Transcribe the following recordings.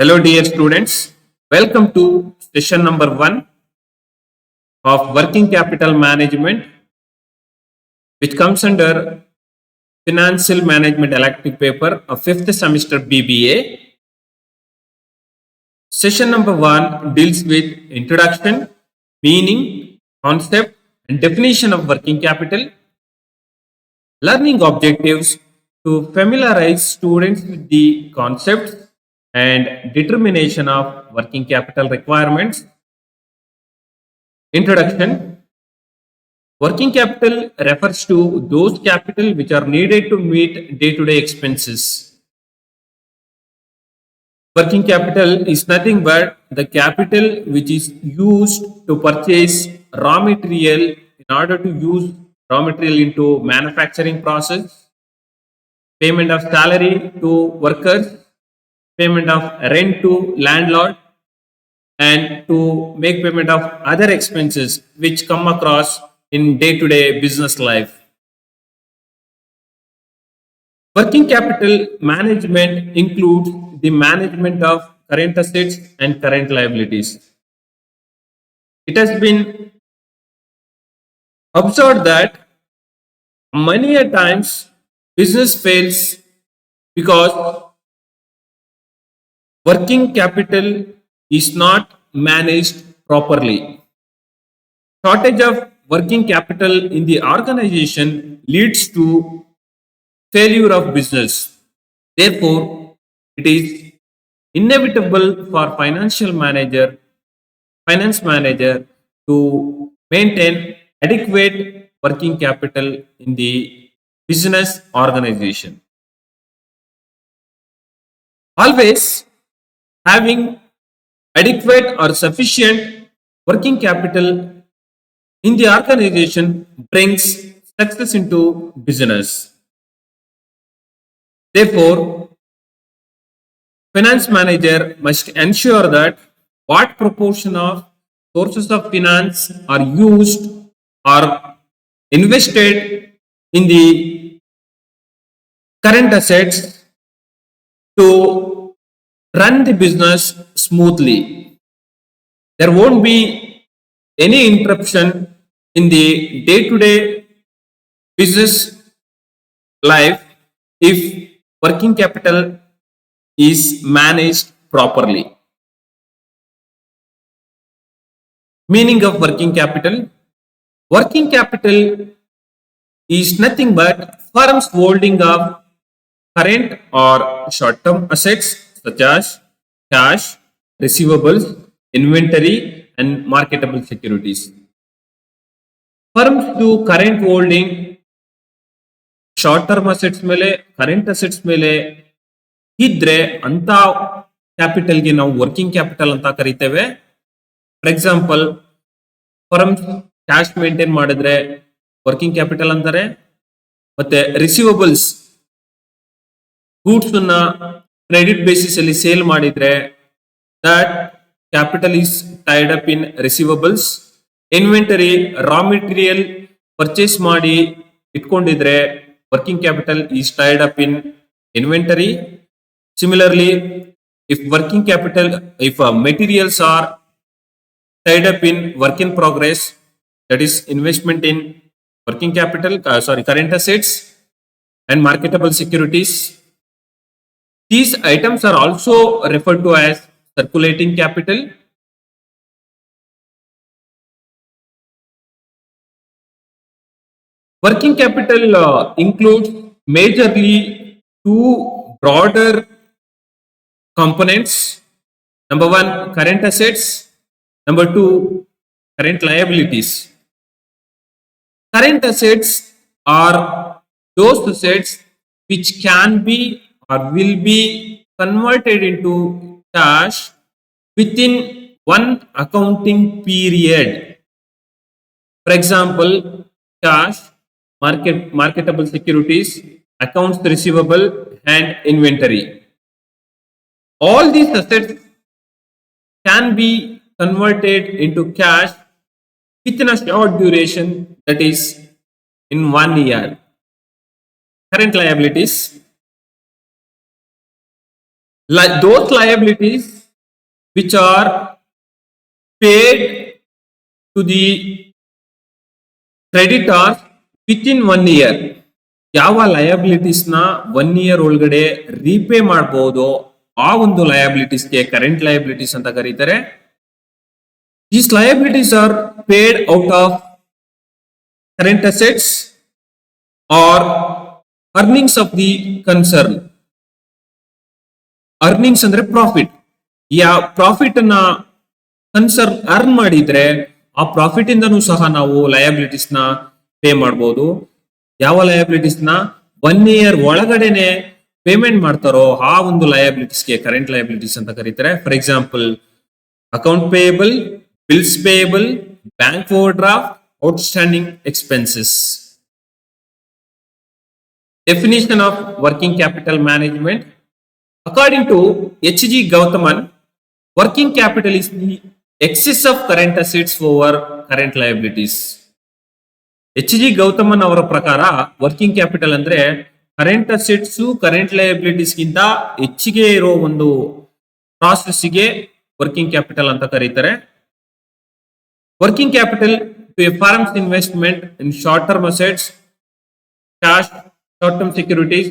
Hello, dear students. Welcome to session number 1 of Working Capital Management, which comes under Financial Management elective paper of 5th semester BBA. Session number 1 deals with introduction, meaning, concept, and definition of working capital, learning objectives to familiarize students with the concepts and determination of working capital requirements. Introduction. Working capital refers to those capital which are needed to meet day-to-day expenses. Working capital is nothing but the capital which is used to purchase raw material in order to use raw material into manufacturing process, payment of salary to workers, payment of rent to landlord, and to make payment of other expenses which come across in day-to-day business life. Working capital management includes the management of current assets and current liabilities. It has been observed that many a times business fails because working capital is not managed properly. Shortage of working capital in the organization leads to failure of business. Therefore, it is inevitable for finance manager to maintain adequate working capital in the business organization. Always having adequate or sufficient working capital in the organization brings success into business. Therefore, finance manager must ensure that what proportion of sources of finance are used or invested in the current assets to run the business smoothly. There won't be any interruption in the day-to-day business life if working capital is managed properly. Meaning of working capital. Working capital is nothing but firms holding of current or short-term assets such as cash, receivables, inventory, and marketable securities. Firms do current holding short term assets ಮೇಲೆ current assets ಮೇಲೆ ಇದ್ರೆ ಅಂತ ಕ್ಯಾಪಿಟಲ್ಗೆ ನಾವು working capital ಅಂತ ಕರಿತೇವೆ. For example, firms cash maintain ಮಾಡಿದ್ರೆ working capital ಅಂತಾರೆ. ಮತ್ತೆ ರಿಸೀವಬಲ್ಸ್ ಗೂಡ್ಸ್ ಅನ್ನ ಕ್ರೆಡಿಟ್ ಬೇಸಿಸ್ ಅಲ್ಲಿ ಸೇಲ್ ಮಾಡಿದ್ರೆ that capital is Tide up in receivables. Inventory raw material purchase ಮಾಡಿ ಇಟ್ಕೊಂಡಿದ್ರೆ working capital is tied up in inventory. Similarly, if materials are tied up in work in progress, that is investment in working capital, current assets and marketable securities. These items are also referred to as circulating capital. Working capital includes majorly two broader components. Number one, current assets. Number two, current liabilities. Current assets are those assets which can be or will be converted into cash within one accounting period. For example, cash, marketable securities, accounts receivable, and inventory. All these assets can be converted into cash within a short duration, that is in 1 year. Current liabilities. Like those liabilities which are paid to the creditors within 1 year. ಯಾವ liabilities ನ 1 year ಒಳಗಡೆ repay ಮಾಡಬಹುದು ಆ ಒಂದು ಲಯಬಿಲಿಟೀಸ್ಗೆ current liabilities ಅಂತ ಕರೀತಾರೆ. These liabilities are paid out of current assets or earnings of the concern. Earnings ಅಂದ್ರೆ profit. Profit ಅನ್ನ ಕನ್ಸರ್ನ್ ಅರ್ನ್ ಮಾಡಿದ್ರೆ ಆ ಪ್ರಾಫಿಟ್ ಇಂದನೂ ಸಹ ನಾವು ಲಯಬಿಲಿಟೀಸ್ ನ ಪೇ ಮಾಡಬಹುದು. ಯಾವ ಲಯಬಿಲಿಟೀಸ್ ನ 1 year ಒಳಗಡೆನೆ ಪೇಮೆಂಟ್ ಮಾಡ್ತಾರೋ ಆ ಒಂದು ಲಯಬಿಲಿಟೀಸ್ಗೆ ಕರೆಂಟ್ ಲಯಬಿಲಿಟೀಸ್ ಅಂತ ಕರೀತಾರೆ. For example, account payable, bills payable, bank over draft, outstanding expenses. Definition of working capital management. According to H.G. Gauthaman, working capital is the excess of current assets over current liabilities. H.G. Gautaman ಅವರ ಪ್ರಕಾರ working capital ಅಂದ್ರೆ current assets current liabilities ಗಿಂತ ಹೆಚ್ಚಿಗೆ ಇರೋ ಒಂದು ಪ್ರಾಸೆಸ್ಗೆ working capital ಅಂತ ಕರೀತಾರೆ. Working capital to a firm's investment in short term assets, cash, short-term securities,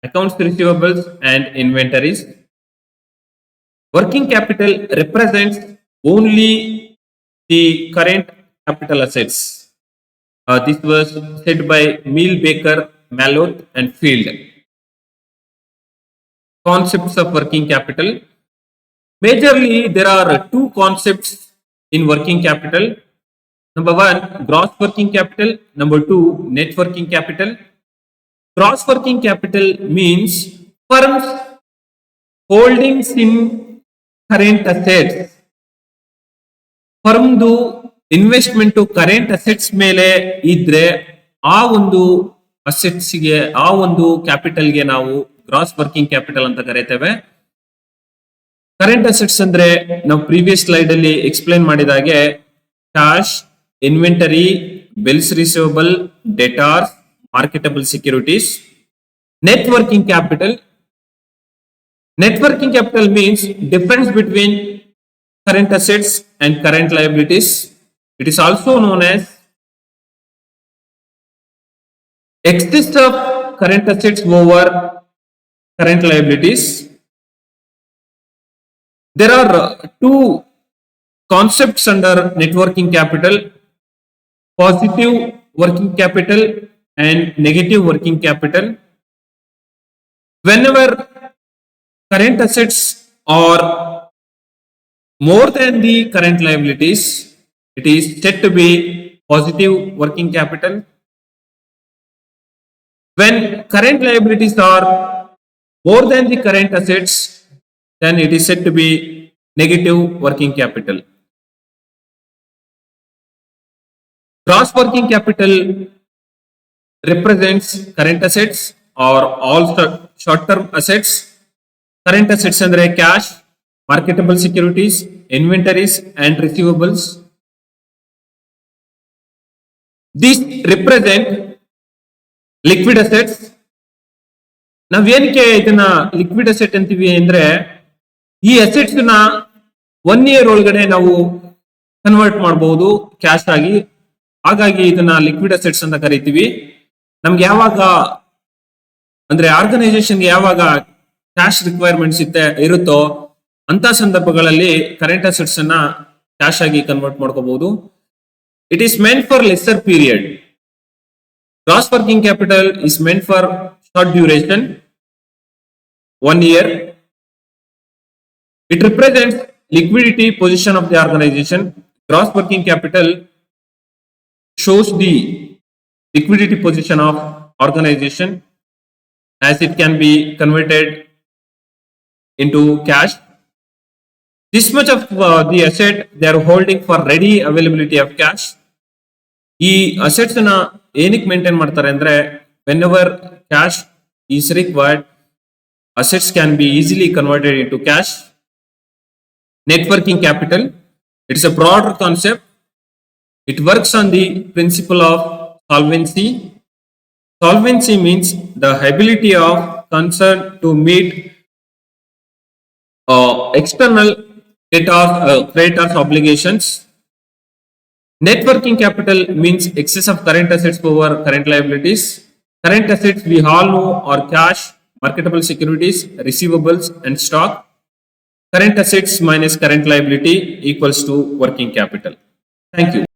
accounts receivables, and inventories. Working capital represents only the current capital assets. This was said by Meal, Baker, Malloth, and Field. Concepts of working capital. Majorly, there are two concepts in working capital. Number one, gross working capital. Number two, net working capital. Gross working capital means firms holdings in current assets. ಫರ್ಮ್ದು investment current assets ಮೇಲೆ ಇದ್ರೆ ಆ ಒಂದು ಅಸೆಟ್ಸ್ಗೆ ಆ ಒಂದು ಕ್ಯಾಪಿಟಲ್ಗೆ ನಾವು gross working capital ಅಂತ ಕರೀತೇವೆ. Current assets ಅಂದ್ರೆ ನಾವು ಪ್ರೀವಿಯಸ್ ಸ್ಲೈಡ್ ಅಲ್ಲಿ ಎಕ್ಸ್ಪ್ಲೈನ್ ಮಾಡಿದಾಗೆ cash, inventory, bills receivable, debtors, marketable securities. Net working capital. Net working capital means difference between current assets and current liabilities. It is also known as excess of current assets over current liabilities. There are two concepts under net working capital: positive working capital and negative working capital. Whenever current assets are more than the current liabilities, it is said to be positive working capital. When current liabilities are more than the current assets, then it is said to be negative working capital. Gross working capital represents current assets or all short-term assets. Current assets andre cash, marketable securities, inventories, and receivables. These represent liquid assets. ನಾವೇನಕ್ಕೆ ಇದನ್ನ liquid asset ಅಂತೀವಿ ಅಂದ್ರೆ ಈ assets ನ 1 year ಒಳಗಡೆ ನಾವು convert ಮಾಡಬಹುದು cash ಆಗಿ. ಹಾಗಾಗಿ ಇದನ್ನ ಲಿಕ್ವಿಡ್ ಅಸೆಟ್ಸ್ ಅಂತ ಕರಿತೀವಿ. ನಮ್ಗೆ ಯಾವಾಗ ಅಂದ್ರೆ ಆರ್ಗನೈಸೇಷನ್ಗೆ ಯಾವಾಗ ಕ್ಯಾಶ್ ರಿಕ್ವೈರ್ಮೆಂಟ್ಸ್ ಇರುತ್ತೋ ಅಂತ ಸಂದರ್ಭಗಳಲ್ಲಿ ಕರೆಂಟ್ ಅಸೆಟ್ಸ್ ಅನ್ನ ಕ್ಯಾಶ್ ಆಗಿ ಕನ್ವರ್ಟ್ ಮಾಡ್ಕೋಬಹುದು. It is meant for lesser period. Gross working capital is meant for short duration, 1 year. It represents liquidity position of the organization. Gross working capital shows the liquidity position of organization as it can be converted into cash. This much of the asset they are holding for ready availability of cash. ಈ assets ನ ಏನಕ್ಕೆ maintain ಮಾಡ್ತಾರೆ ಅಂದ್ರೆ whenever cash is required, assets can be easily converted into cash. Net working capital, it is a broader concept. It works on the principle of solvency. Solvency means the ability of concern to meet External creditors obligations. Net working capital means excess of current assets over current liabilities. Current assets we all know are cash, marketable securities, receivables, and stock. Current assets minus current liability equals to working capital. Thank you.